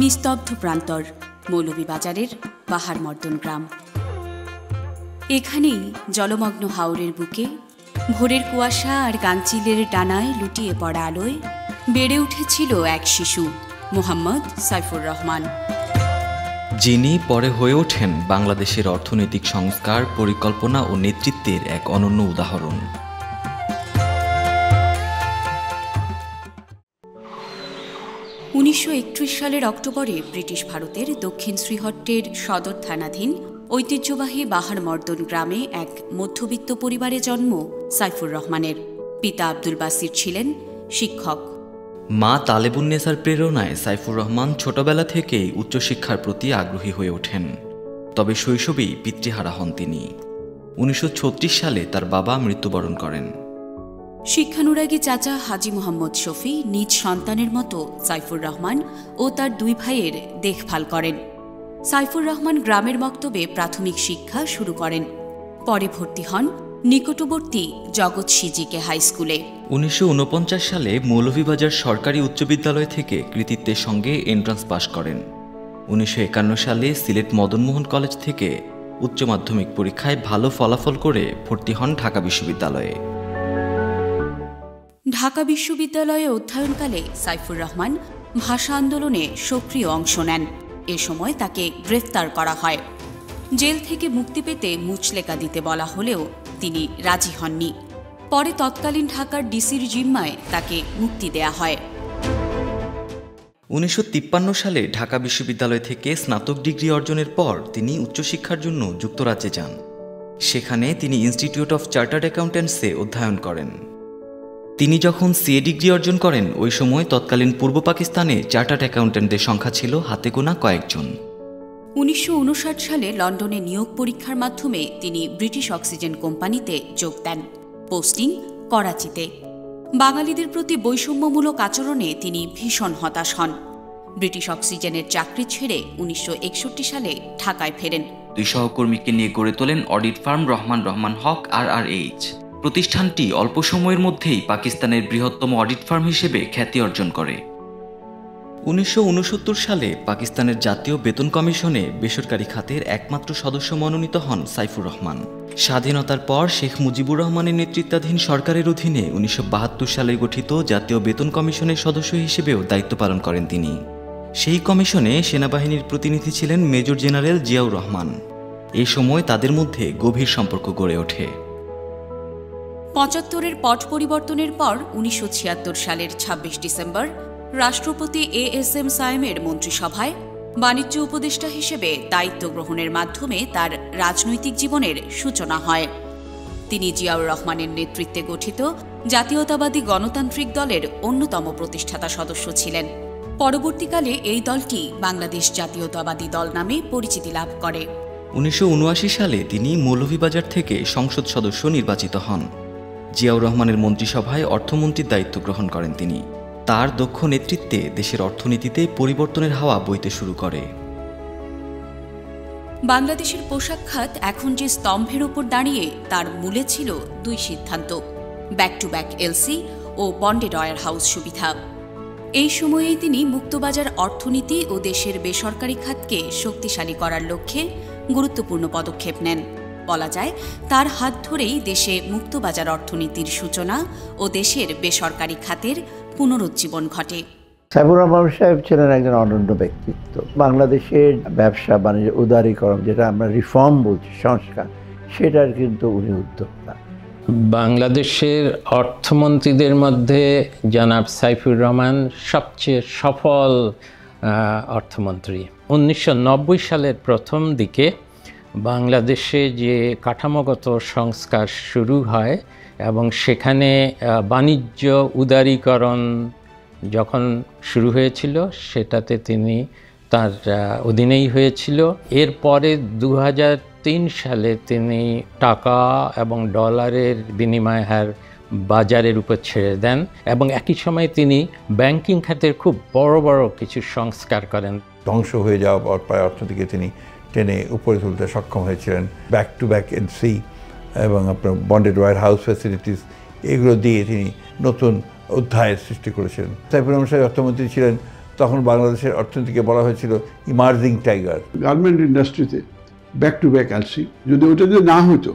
নিস্তব্ধ প্রান্তর মৌলভীবাজারের পাহাড়মর্দন গ্রাম। এখানেই জলমগ্ন হাওরের বুকে ভোরের কুয়াশা আর গাংচিলের ডানায় লুটিয়ে পড়া আলোয় বেড়ে উঠেছিল এক শিশু, মোহাম্মদ সাইফুর রহমান, যিনি পরে হয়ে ওঠেন বাংলাদেশের অর্থনৈতিক সংস্কার, পরিকল্পনা ও নেতৃত্বের এক অনন্য উদাহরণ। সালের অক্টোবরে ব্রিটিশ ভারতের দক্ষিণ শ্রীহট্টের সদর থানাধীন ঐতিহ্যবাহী পাহাড়মর্দন গ্রামে এক মধ্যবিত্ত পরিবারে জন্ম সাইফুর রহমানের। পিতা আব্দুল বাসির ছিলেন শিক্ষক। মা তালেবুন্নেসার প্রেরণায় সাইফুর রহমান ছোটবেলা থেকেই উচ্চশিক্ষার প্রতি আগ্রহী হয়ে ওঠেন। তবে শৈশবেই পিতৃহারা হন তিনি। 1936 সালে তার বাবা মৃত্যুবরণ করেন। শিক্ষানুরাগী চাচা হাজি মোহাম্মদ শফি নিজ সন্তানের মতো সাইফুর রহমান ও তার দুই ভাইয়ের দেখভাল করেন। সাইফুর রহমান গ্রামের মক্তবে প্রাথমিক শিক্ষা শুরু করেন। পরে ভর্তি হন নিকটবর্তী জগৎ সিজিকে হাই স্কুলে। 1949 সালে মৌলভীবাজার সরকারি উচ্চ বিদ্যালয় থেকে কৃতিত্বের সঙ্গে এন্ট্রান্স পাশ করেন। 1951 সালে সিলেট মদনমোহন কলেজ থেকে উচ্চ মাধ্যমিক পরীক্ষায় ভালো ফলাফল করে ভর্তি হন ঢাকা বিশ্ববিদ্যালয়ে। ঢাকা বিশ্ববিদ্যালয়ে অধ্যয়নকালে সাইফুর রহমান ভাষা আন্দোলনে সক্রিয় অংশ নেন। এ সময় তাকে গ্রেফতার করা হয়। জেল থেকে মুক্তি পেতে মুচলেকা দিতে বলা হলেও তিনি রাজি হননি। পরে তৎকালীন ঢাকার ডিসির জিম্মায় তাকে মুক্তি দেয়া হয়। 1953 সালে ঢাকা বিশ্ববিদ্যালয় থেকে স্নাতক ডিগ্রি অর্জনের পর তিনি উচ্চশিক্ষার জন্য যুক্তরাজ্যে যান। সেখানে তিনি ইনস্টিটিউট অফ চার্টার্ড অ্যাকাউন্ট্যান্টসে অধ্যয়ন করেন। তিনি যখন সিএ ডিগ্রি অর্জন করেন, ওই সময় তৎকালীন পূর্ব পাকিস্তানে চার্টার্ড অ্যাকাউন্ট্যান্টদের সংখ্যা ছিল হাতে গোনা কয়েকজন। 1959 সালে লন্ডনে নিয়োগ পরীক্ষার মাধ্যমে তিনি ব্রিটিশ অক্সিজেন কোম্পানিতে যোগ দেন। পোস্টিং করাচিতে। বাঙালিদের প্রতি বৈষম্যমূলক আচরণে তিনি ভীষণ হতাশ হন। ব্রিটিশ অক্সিজেনের চাকরি ছেড়ে 1961 সালে ঢাকায় ফেরেন। দুই সহকর্মীকে নিয়ে গড়ে তোলেন অডিট ফার্ম রহমান হক RRH। প্রতিষ্ঠানটি অল্প সময়ের মধ্যেই পাকিস্তানের বৃহত্তম অডিট ফার্ম হিসেবে খ্যাতি অর্জন করে। 1969 সালে পাকিস্তানের জাতীয় বেতন কমিশনে বেসরকারি খাতের একমাত্র সদস্য মনোনীত হন সাইফুর রহমান। স্বাধীনতার পর শেখ মুজিবুর রহমানের নেতৃত্বাধীন সরকারের অধীনে 1972 সালে গঠিত জাতীয় বেতন কমিশনের সদস্য হিসেবেও দায়িত্ব পালন করেন তিনি। সেই কমিশনে সেনাবাহিনীর প্রতিনিধি ছিলেন মেজর জেনারেল জিয়াউর রহমান। এই সময় তাদের মধ্যে গভীর সম্পর্ক গড়ে ওঠে। 75-এর পট পরিবর্তনের পর 1976 সালের 26 ডিসেম্বর রাষ্ট্রপতি ASM সায়েমের মন্ত্রিসভায় বাণিজ্য উপদেষ্টা হিসেবে দায়িত্ব গ্রহণের মাধ্যমে তার রাজনৈতিক জীবনের সূচনা হয়। তিনি জিয়াউর রহমানের নেতৃত্বে গঠিত জাতীয়তাবাদী গণতান্ত্রিক দলের অন্যতম প্রতিষ্ঠাতা সদস্য ছিলেন। পরবর্তীকালে এই দলটি বাংলাদেশ জাতীয়তাবাদী দল নামে পরিচিতি লাভ করে। 1979 সালে তিনি মৌলভীবাজার থেকে সংসদ সদস্য নির্বাচিত হন। জিয়াউর রহমানের মন্ত্রিসভায় অর্থমন্ত্রীর দায়িত্ব গ্রহণ করেন তিনি। তার দক্ষ নেতৃত্বে দেশের অর্থনীতিতে পরিবর্তনের হাওয়া বইতে শুরু করে। বাংলাদেশের পোশাক খাত এখন যে স্তম্ভের উপর দাঁড়িয়ে, তার মূলে ছিল দুই সিদ্ধান্ত: ব্যাক টু ব্যাক এলসি ও বন্ডেড ওয়্যার হাউস সুবিধা। এই সময়েই তিনি মুক্তবাজার অর্থনীতি ও দেশের বেসরকারি খাতকে শক্তিশালী করার লক্ষ্যে গুরুত্বপূর্ণ পদক্ষেপ নেন। বলা যায়, তার হাত ধরেই দেশে মুক্তবাজার অর্থনীতির সূচনা ও দেশের বেসরকারি খাতের পুনরুজ্জীবন ঘটে। সাইফুর রহমান সাহেব ছিলেন একজন অনন্য ব্যক্তিত্ব। বাংলাদেশের ব্যবসা বাণিজ্য উদারীকরণ, যেটা আমরা রিফর্ম বলছি, সংস্কার, সেটার কিন্তু উনি উদ্যোক্তা। বাংলাদেশের অর্থমন্ত্রীদের মধ্যে জনাব সাইফুর রহমান সবচেয়ে সফল অর্থমন্ত্রী। 1990 সালের প্রথম দিকে বাংলাদেশে যে কাঠামোগত সংস্কার শুরু হয় এবং সেখানে বাণিজ্য উদারীকরণ যখন শুরু হয়েছিল, সেটাতে তিনি তার অধীনেই হয়েছিল। এরপরে 2003 সালে তিনি টাকা এবং ডলারের বিনিময় হার বাজারের উপর ছেড়ে দেন এবং একই সময় তিনি ব্যাংকিং খাতের খুব বড় বড় কিছু সংস্কার করেন। ধ্বংস হয়ে যাওয়া প্রায় অর্থনীতিকে তিনি টেনে উপরে তুলতে সক্ষম হয়েছিলেন। ব্যাক টু ব্যাক এলসি এবং আপনার বন্ডেড ওয়্যার হাউস ফ্যাসিলিটিস, এগুলো দিয়ে তিনি নতুন অধ্যায়ের সৃষ্টি করেছিলেন। সাইফুর রহমান সাহেব অর্থমন্ত্রী ছিলেন তখন বাংলাদেশের অর্থনীতিকে বলা হয়েছিল ইমার্জিং টাইগার। গার্মেন্ট ইন্ডাস্ট্রিতে ব্যাক টু ব্যাক এলসি, যদি ওটা যদি না হতো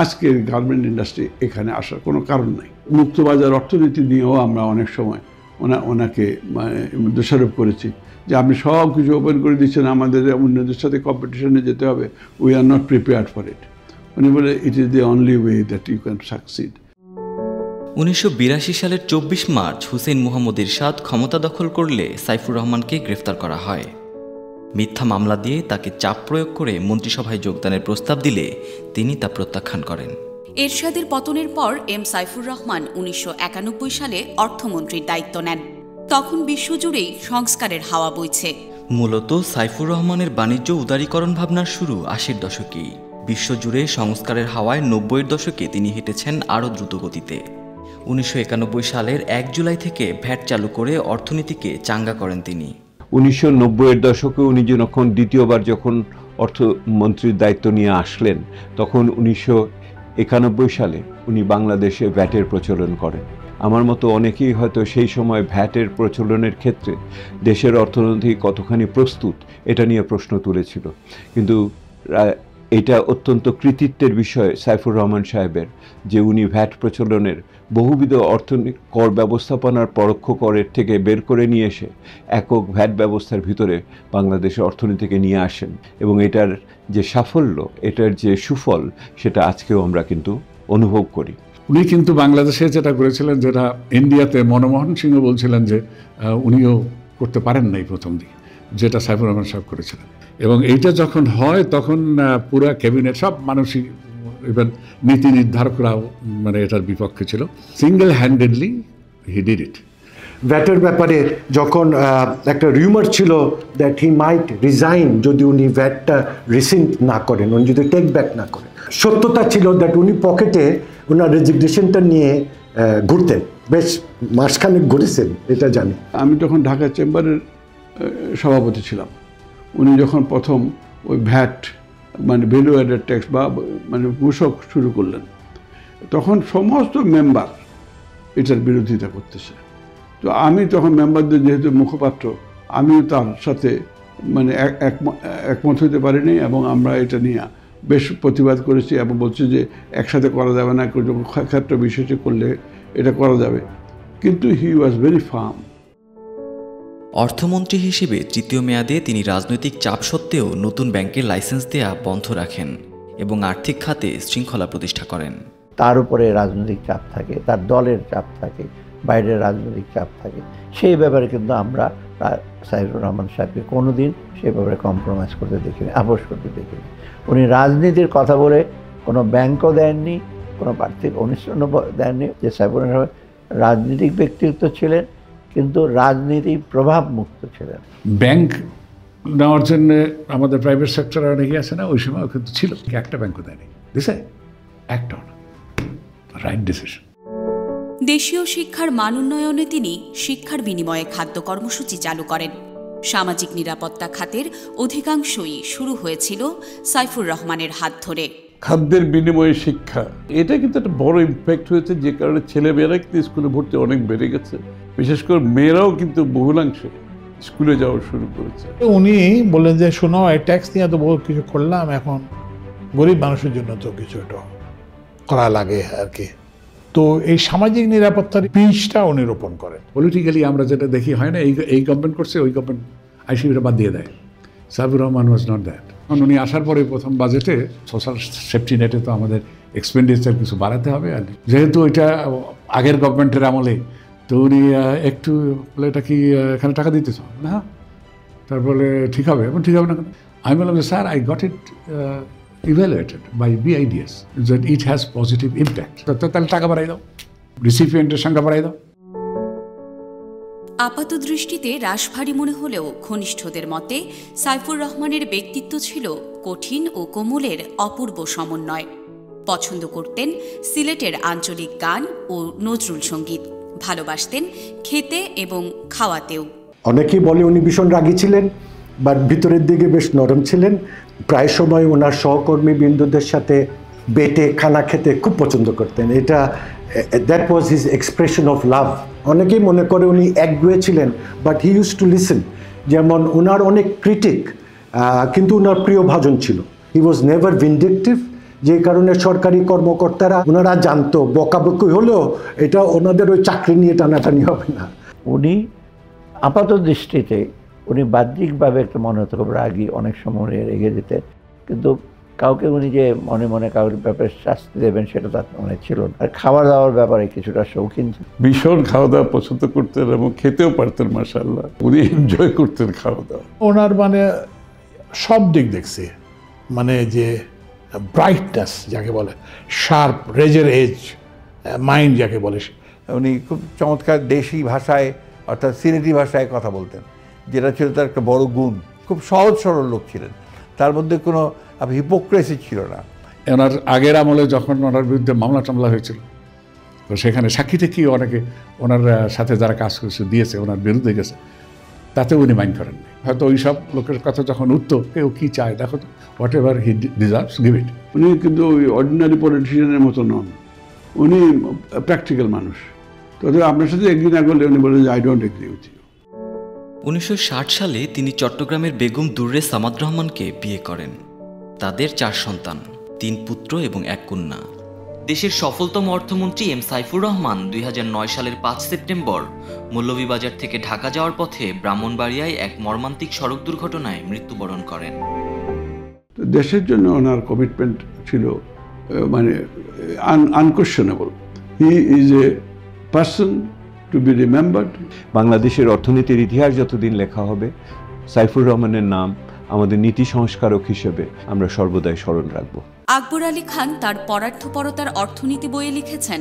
আজকের গার্মেন্ট ইন্ডাস্ট্রি এখানে আসার কোনো কারণ নাই। মুক্তবাজার অর্থনীতি নিয়েও আমরা অনেক সময় ওনাকে দোষারোপ করেছি যে আপনি সব কিছু ওপেন করে দিচ্ছেন, আমাদের অন্যদের সাথে কম্পিটিশনে যেতে হবে, we are not prepared for it. উনি বলে it is the only way that you can succeed. 1982 সালের 24 মার্চ হুসেইন মুহাম্মদ এরশাদ ক্ষমতা দখল করলে সাইফুর রহমানকে গ্রেফতার করা হয়। মিথ্যা মামলা দিয়ে তাকে চাপ প্রয়োগ করে মন্ত্রিসভায় যোগদানের প্রস্তাব দিলে তিনি তা প্রত্যাখ্যান করেন। এরশাদের পতনের পর এম সাইফুর রহমান 1991 সালে অর্থমন্ত্রীর দায়িত্ব নেন। তখন বিশ্বজুড়েই সংস্কারের হাওয়া বইছে। মূলত সাইফুর রহমানের বাণিজ্য উদারীকরণ ভাবনার শুরু 80-এর দশকেই। বিশ্বজুড়ে সংস্কারের হাওয়ায় 90-এর দশকে তিনি হেঁটেছেন আরও দ্রুত গতিতে। 1991 সালের 1 জুলাই থেকে ভ্যাট চালু করে অর্থনীতিকে চাঙ্গা করেন তিনি। 1990-এর দশকে উনি যখন দ্বিতীয়বার যখন অর্থমন্ত্রীর দায়িত্ব নিয়ে আসলেন, তখন 1991 সালে উনি বাংলাদেশে ভ্যাটের প্রচলন করেন। আমার মতো অনেকেই হয়তো সেই সময় ভ্যাটের প্রচলনের ক্ষেত্রে দেশের অর্থনীতি কতখানি প্রস্তুত এটা নিয়ে প্রশ্ন তুলেছিল, কিন্তু এটা অত্যন্ত কৃতিত্বের বিষয় সাইফুর রহমান সাহেবের যে উনি ভ্যাট প্রচলনের বহুবিধ অর্থনৈতিক কর ব্যবস্থাপনার পরোক্ষ করের থেকে বের করে নিয়ে এসে একক ভ্যাট ব্যবস্থার ভিতরে বাংলাদেশের অর্থনীতিকে নিয়ে আসেন, এবং এটার যে সাফল্য, এটার যে সুফল, সেটা আজকেও আমরা কিন্তু অনুভব করি। উনি কিন্তু বাংলাদেশে যেটা করেছিলেন, যেটা ইন্ডিয়াতে মনমোহন সিংহ বলছিলেন যে উনিও করতে পারেন নাই প্রথম দিকে, যেটা সাইফুর রহমান সাহেব করেছিলেন। এবং এইটা যখন হয় তখন পুরো ক্যাবিনেট, সব মানসিক ইভেন নীতি নির্ধারকরাও এটার বিপক্ষে ছিল। Single handedly he did it. ভ্যাটের ব্যাপারে যখন একটা রিউমার ছিল দ্যাট হি মাইট রিজাইন যদি উনি ভ্যাটটা রিসিন্ড না করেন, উনি যদি টেক ব্যাক না করেন, সত্যতা ছিল দ্যাট উনি পকেটে ওনার রেজিগনেশনটা নিয়ে ঘুরতেন, বেশ মাসখানেক ঘুরেছেন, এটা জানি। আমি তখন ঢাকা চেম্বারের সভাপতি ছিলাম। উনি যখন প্রথম ওই ভ্যাট ভ্যালু অ্যাডেড ট্যাক্স বা মূসক শুরু করলেন, তখন সমস্ত মেম্বার এটার বিরোধিতা করতেছে। তো আমি তখন মেম্বারদের যেহেতু মুখপাত্র, আমিও তার সাথে একমত হতে পারিনি, এবং আমরা এটা নিয়ে বেশ প্রতিবাদ করেছি এবং বলছি যে একসাথে করা যাবে না, ক্ষেত্র বিশেষে করলে এটা করা যাবে। কিন্তু হি ওয়াজ ভেরি ফার্ম। অর্থমন্ত্রী হিসেবে তৃতীয় মেয়াদে তিনি রাজনৈতিক চাপ সত্ত্বেও নতুন ব্যাংকের লাইসেন্স দেয়া বন্ধ রাখেন এবং আর্থিক খাতে শৃঙ্খলা প্রতিষ্ঠা করেন। তার উপরে রাজনৈতিক চাপ থাকে, তার দলের চাপ থাকে, বাইরের রাজনৈতিক চাপ থাকে। সেই ব্যাপারে কিন্তু আমরা সাইফুর রহমান সাহেবকে কোনোদিন সেই ব্যাপারে কম্প্রোমাইজ করতে দেখিনি, আপোষ করতে দেখিনি। উনি রাজনীতির কথা বলে কোনো ব্যাংকও দেননি, কোনো প্রার্থী অনুষ্ঠানও দেননি। যে সাইফুর রহমান রাজনীতিক ব্যক্তিত্ব ছিলেন, কিন্তু রাজনীতি প্রভাব মুক্ত ছিলেন। ব্যাংক নেওয়ার জন্য আমাদের প্রাইভেট সেক্টরে অনেকে আছে না, ওই সময় কিন্তু ছিল, একটা ব্যাংকও দেয়নি। দিছে একটা রাইট ডিসিশন। দেশীয় শিক্ষার মান উন্নয়নে তিনি শিক্ষার বিনিময়ে খাদ্য কর্মসূচি চালু করেন। সামাজিক নিরাপত্তা খাতের অধিকাংশই শুরু হয়েছিল সাইফুর রহমানের হাত ধরে। খাদ্যের বিনিময়ে শিক্ষা, এটা কিন্তু একটা বড় ইম্প্যাক্ট হয়েছে, যে কারণে ছেলেমেয়েরা কিন্তু স্কুলে ভর্তি অনেক বেড়ে গেছে। বিশেষ করে মেয়েরাও কিন্তু বহুলাংশে স্কুলে যাওয়া শুরু করেছে। উনি বললেন যে শোনো, এই ট্যাক্স নিয়ে তো বহু কিছু করলাম, এখন গরিব মানুষের জন্য তো কিছু একটা করা লাগে আর কি। তো এই সামাজিক নিরাপত্তার বীজটা উনি রোপণ করেন। পলিটিক্যালি আমরা যেটা দেখি হয় না, এই গভর্নমেন্ট করছে, ওই গভর্নমেন্ট আইসিবিটা বাদ দিয়ে দেয়। Saifur Rahman was not that. উনি আসার পরে প্রথম বাজেটে সোশ্যাল সেফটি নেটে তো আমাদের এক্সপেন্ডিচার কিছু বাড়াতে হবে, আর যেহেতু এটা আগের গভর্নমেন্টের আমলে, তো উনি একটু বলে এটা কি এখানে টাকা দিতেছ না, তারপরে ঠিক হবে, এবং ঠিক হবে না কেন। আমি বললাম যে sir, I got it evaluated by BIDS that it has positive impact. তাহলে টাকা বাড়াই দাও, রিসিপিয়েন্টের সংখ্যা বাড়াই দাও। আপাত দৃষ্টিতে রাশভারী মনে হলেও ঘনিষ্ঠদের মতে সাইফুর রহমানের ব্যক্তিত্ব ছিল কঠিন ও কোমলের অপূর্ব সমন্বয়। পছন্দ করতেন সিলেটের আঞ্চলিক গান ও নজরুল সঙ্গীত, ভালোবাসতেন খেতে এবং খাওয়াতেও। অনেকেই বলে উনি ভীষণ রাগী ছিলেন, বাট ভিতরের দিকে বেশ নরম ছিলেন। প্রায় সময় ওনার সহকর্মী বিন্দুদের সাথে বেটে খানা খেতে খুব পছন্দ করতেন। এটা that was his expression of love. অনেকেই মনে করে উনি একগুয়ে ছিলেন, but he use to listen. যেমন ওনার অনেক ক্রিটিক, কিন্তু ওনার প্রিয়ভাজন ছিল। হি ওয়াজ নেভার ভিন্ডিকটিভ, যে কারণে সরকারি কর্মকর্তারা ওনারা জানতো বকাবকি হলেও এটা ওনাদের ওই চাকরি নিয়ে টানাটানি হবে না। উনি আপাত দৃষ্টিতে উনি বাহ্যিকভাবে একটা মনে হতে খুব রাগী, অনেক সময় রেগে যেতেন, কিন্তু কাউকে উনি যে মনে মনে কাউর ব্যাপারে শাস্তি দেবেন সেটা তার মনে ছিল না। আর খাওয়া দাওয়ার ব্যাপারে কিছুটা শৌখিন ছিল, ভীষণ খাওয়া দাওয়া পছন্দ করতেন এবং খেতেও পারতেন মাশাআল্লাহ। উনি এনজয় করতেন খাওয়া দাওয়া। ওনার মানে সব দিক দেখছি, মানে যে ব্রাইটনেস যাকে বলে, শার্প রেজের এজ মাইন্ড যাকে বলে। উনি খুব চমৎকার দেশি ভাষায় অর্থাৎ সিলেটি ভাষায় কথা বলতেন, যেটা ছিল তার একটা বড় গুণ। খুব সহজ সরল লোক ছিলেন, তার মধ্যে কোনো হিপোক্রেসি ছিল না। ওনার আগের আমলে যখন ওনার বিরুদ্ধে মামলা টামলা হয়েছিল, তো সেখানে সাক্ষী থেকে অনেকে ওনার সাথে যারা কাজ করেছে দিয়েছে, ওনার বিরুদ্ধে গেছে, তাতে উনি মাইন্ড করেননি। হয়তো ওই সব লোকের কথা যখন উঠতো, কেউ কী চায় দেখো তো, what ever he deserves give it. উনি কিন্তু ওই অর্ডিনারি পলিটিশিয়ানের মতো নন, উনি প্র্যাকটিক্যাল মানুষ। তো আপনার সাথে এগ্রি না করলে উনি বলেন যে I don't agree with you. 1960 সালে তিনি চট্টগ্রামের বেগম দুর্রে সামাদ রহমানকে বিয়ে করেন। তাদের 4 সন্তান, 3 পুত্র এবং 1 কন্যা। দেশের সফলতম অর্থমন্ত্রী এম সাইফুর রহমান 2009 সালের 5 সেপ্টেম্বর মৌলভীবাজার থেকে ঢাকা যাওয়ার পথে ব্রাহ্মণবাড়িয়ায় এক মর্মান্তিক সড়ক দুর্ঘটনায় মৃত্যুবরণ করেন। দেশের জন্য ওনার কমিটমেন্ট ছিল মানে unquestionable. He is a person to be remembered. বাংলাদেশের অর্থনীতির ইতিহাস যতদিন লেখা হবে, সাইফুর রহমানের নাম আমাদের নীতি সংস্কারক হিসেবে আমরা সর্বদাই স্মরণ রাখব। আকবর আলী খান তার পরার্থপরতার অর্থনীতি বইয়ে লিখেছেন,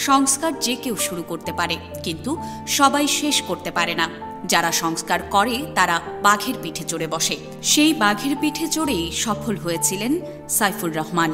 সংস্কার যে কেউ শুরু করতে পারে, কিন্তু সবাই শেষ করতে পারে না। যারা সংস্কার করে তারা বাঘের পিঠে চড়ে বসে। সেই বাঘের পিঠে চড়েই সফল হয়েছিলেন সাইফুর রহমান।